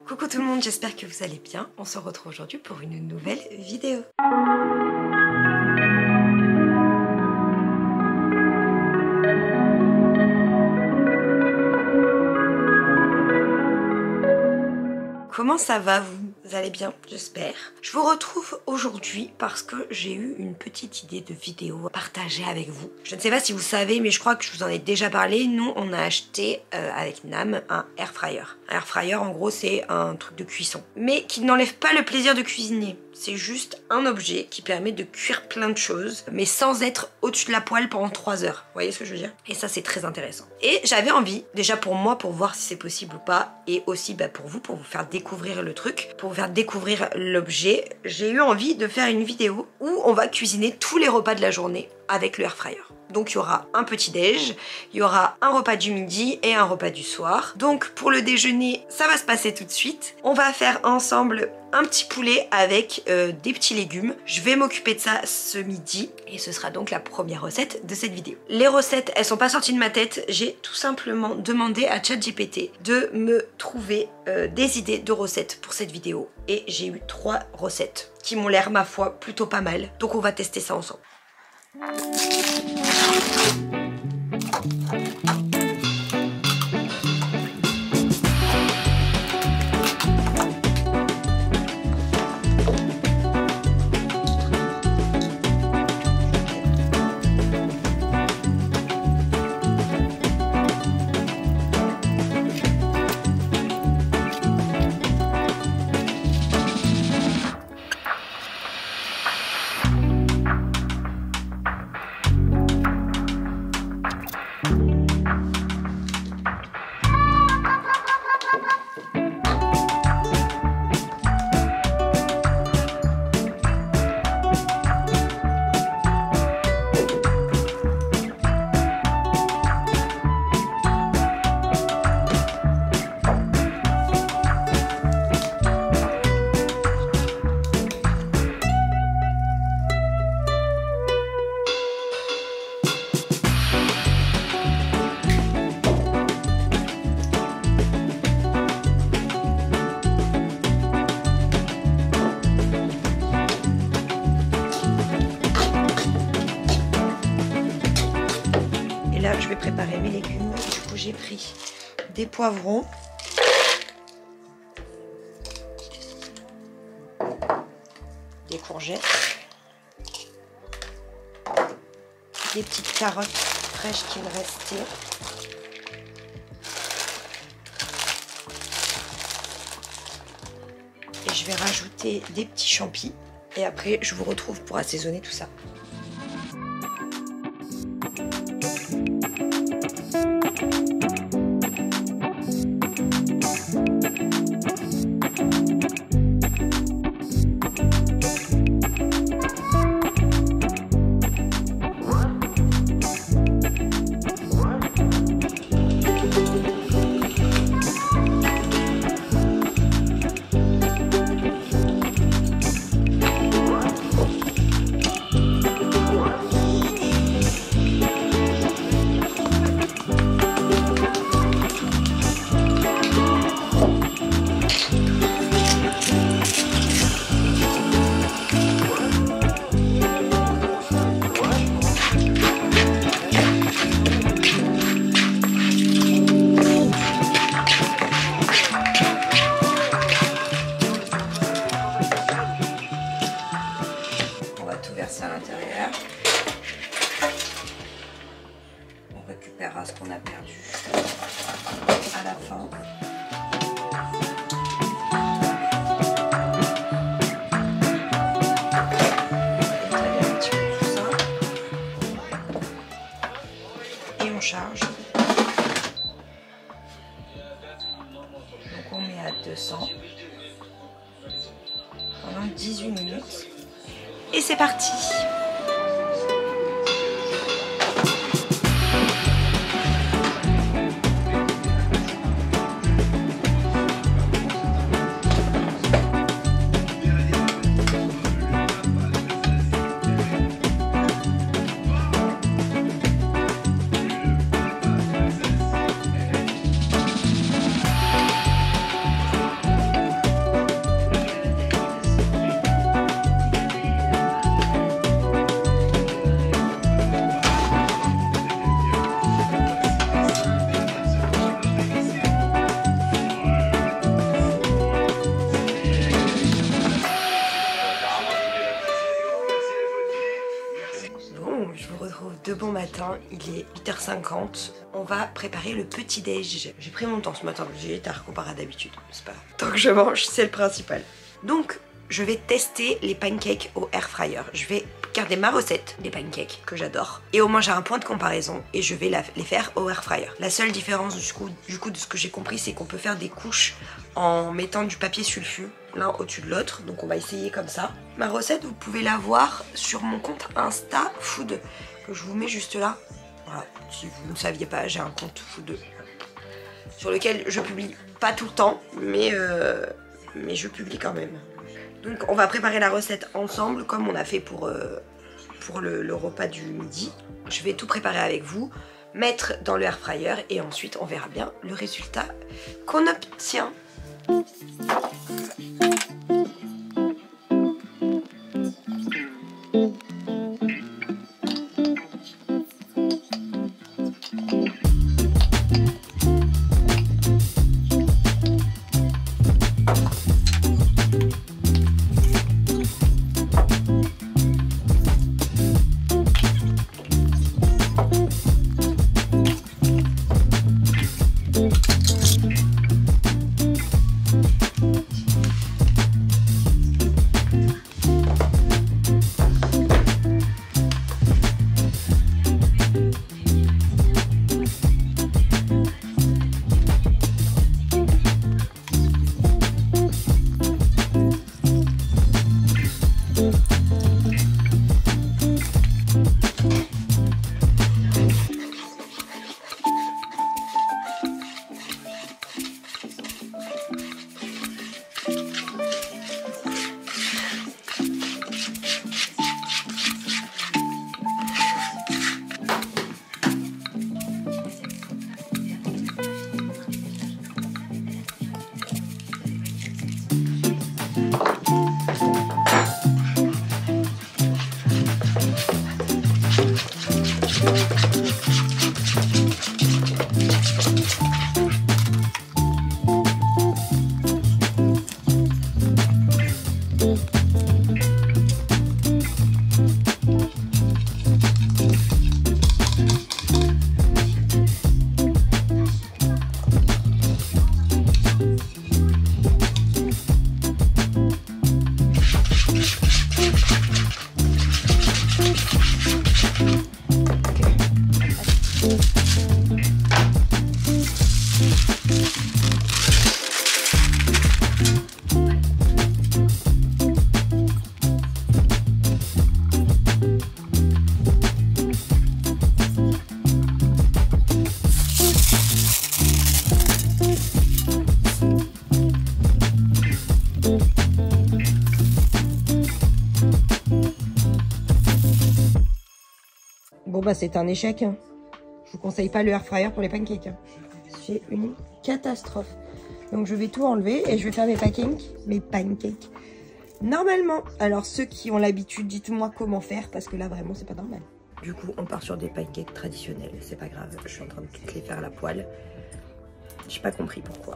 Coucou tout le monde, j'espère que vous allez bien. On se retrouve aujourd'hui pour une nouvelle vidéo. Comment ça va vous? Vous allez bien, j'espère. Je vous retrouve aujourd'hui parce que j'ai eu une petite idée de vidéo à partager avec vous. Je ne sais pas si vous savez, mais je crois que je vous en ai déjà parlé. Nous, on a acheté avec Nam un air fryer. Un air fryer, en gros, c'est un truc de cuisson, mais qui n'enlève pas le plaisir de cuisiner. C'est juste un objet qui permet de cuire plein de choses, mais sans être au-dessus de la poêle pendant 3 heures. Vous voyez ce que je veux dire? Et ça, c'est très intéressant. Et j'avais envie, déjà pour moi, pour voir si c'est possible ou pas, et aussi pour vous faire découvrir le truc, pour vous faire découvrir l'objet, j'ai eu envie de faire une vidéo où on va cuisiner tous les repas de la journée avec le air fryer. Donc il y aura un petit déj, il y aura un repas du midi et un repas du soir. Donc pour le déjeuner, ça va se passer tout de suite. On va faire ensemble un petit poulet avec des petits légumes. Je vais m'occuper de ça ce midi et ce sera donc la première recette de cette vidéo. Les recettes, elles sont pas sorties de ma tête. J'ai tout simplement demandé à ChatGPT de me trouver des idées de recettes pour cette vidéo. Et j'ai eu 3 recettes qui m'ont l'air, ma foi, plutôt pas mal. Donc on va tester ça ensemble. Je vais préparer mes légumes. Du coup, j'ai pris des poivrons, des courgettes, des petites carottes fraîches qui me restaient, et je vais rajouter des petits champis. Et après, je vous retrouve pour assaisonner tout ça. À l'intérieur, on récupérera ce qu'on a perdu à la fin. Étaler un petit peu tout ça et on charge. Donc on met à 200 pendant 18 minutes. Et c'est parti! il est 8h50. On va préparer le petit déj. J'ai pris mon temps ce matin, j'ai tard comparé à d'habitude. C'est pas grave. Tant que je mange, c'est le principal. Donc, je vais tester les pancakes au air fryer. Je vais garder ma recette des pancakes que j'adore. Et au moins j'ai un point de comparaison et je vais les faire au air fryer. La seule différence du coup de ce que j'ai compris, c'est qu'on peut faire des couches en mettant du papier sulfu l'un au-dessus de l'autre. Donc on va essayer comme ça. Ma recette, vous pouvez la voir sur mon compte Insta Food que je vous mets juste là. Voilà, si vous ne saviez pas, j'ai un compte Food sur lequel je publie pas tout le temps, mais je publie quand même. Donc on va préparer la recette ensemble comme on a fait pour le repas du midi. Je vais tout préparer avec vous, mettre dans le air fryer et ensuite on verra bien le résultat qu'on obtient. Bon bah c'est un échec. Je vous conseille pas le air fryer pour les pancakes. C'est une catastrophe. Donc je vais tout enlever et je vais faire mes pancakes normalement. Alors ceux qui ont l'habitude, dites-moi comment faire parce que là vraiment c'est pas normal. Du coup on part sur des pancakes traditionnels. C'est pas grave, je suis en train de toutes les faire à la poêle. J'ai pas compris pourquoi.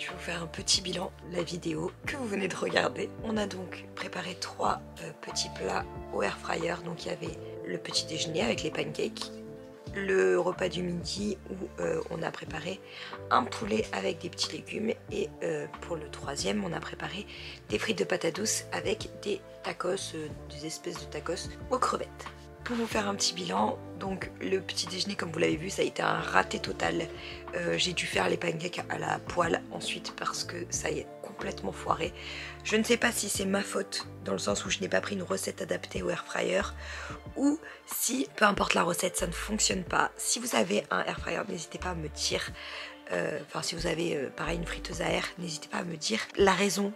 je vais vous faire un petit bilan de la vidéo que vous venez de regarder. On a donc préparé 3 petits plats au air fryer. Donc il y avait le petit déjeuner avec les pancakes, le repas du midi où on a préparé un poulet avec des petits légumes et pour le 3e on a préparé des frites de patates douces avec des tacos, des espèces de tacos aux crevettes. Pour vous faire un petit bilan, donc le petit déjeuner comme vous l'avez vu ça a été un raté total. J'ai dû faire les pancakes à la poêle ensuite parce que ça y est complètement foiré. Je ne sais pas si c'est ma faute dans le sens où je n'ai pas pris une recette adaptée au air fryer ou si peu importe la recette ça ne fonctionne pas. Si vous avez un air fryer n'hésitez pas à me dire, enfin si vous avez pareil une friteuse à air n'hésitez pas à me dire la raison.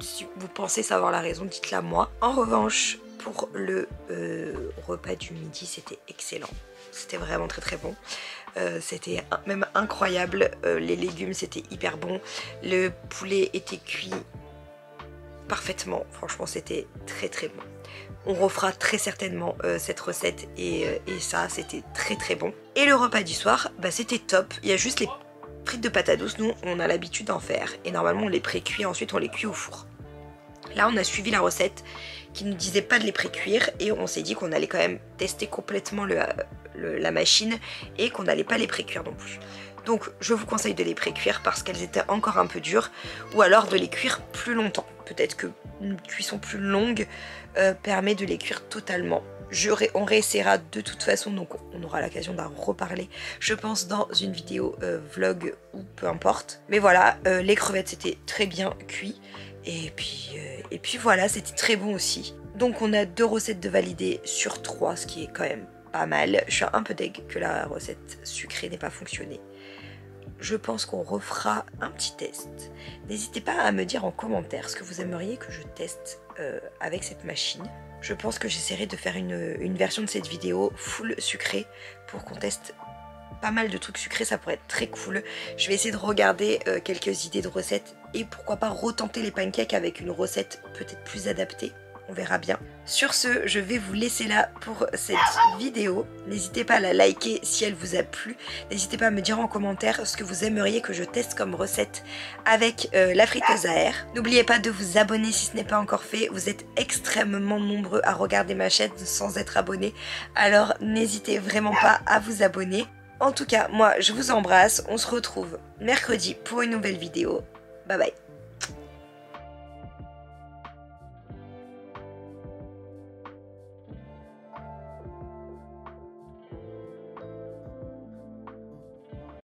Si vous pensez savoir la raison dites-la moi. En revanche pour le repas du midi c'était excellent, c'était vraiment très bon. C'était même incroyable, les légumes c'était hyper bon, le poulet était cuit parfaitement, franchement c'était très bon. On refera très certainement cette recette et ça c'était très bon. Et le repas du soir bah, c'était top, il y a juste les frites de patates douces, nous on a l'habitude d'en faire et normalement on les pré-cuit, ensuite on les cuit au four. Là on a suivi la recette qui ne disait pas de les pré-cuire et on s'est dit qu'on allait quand même tester complètement la machine et qu'on n'allait pas les pré-cuire non plus. Donc je vous conseille de les pré-cuire parce qu'elles étaient encore un peu dures ou alors de les cuire plus longtemps. Peut-être qu'une cuisson plus longue permet de les cuire totalement. On réessayera de toute façon, donc on aura l'occasion d'en reparler, je pense, dans une vidéo vlog ou peu importe. Mais voilà, les crevettes c'était très bien cuit. Et puis voilà, c'était très bon aussi. Donc on a 2 recettes de valider sur 3, ce qui est quand même pas mal. Je suis un peu deg que la recette sucrée n'ait pas fonctionné. Je pense qu'on refera un petit test. N'hésitez pas à me dire en commentaire ce que vous aimeriez que je teste avec cette machine. Je pense que j'essaierai de faire une version de cette vidéo full sucrée pour qu'on teste pas mal de trucs sucrés, ça pourrait être très cool. Je vais essayer de regarder quelques idées de recettes et pourquoi pas retenter les pancakes avec une recette peut-être plus adaptée. On verra bien. Sur ce, je vais vous laisser là pour cette vidéo. N'hésitez pas à la liker si elle vous a plu. N'hésitez pas à me dire en commentaire ce que vous aimeriez que je teste comme recette avec la friteuse à air. N'oubliez pas de vous abonner si ce n'est pas encore fait. Vous êtes extrêmement nombreux à regarder ma chaîne sans être abonnés. Alors n'hésitez vraiment pas à vous abonner. En tout cas, moi je vous embrasse, on se retrouve mercredi pour une nouvelle vidéo. Bye bye.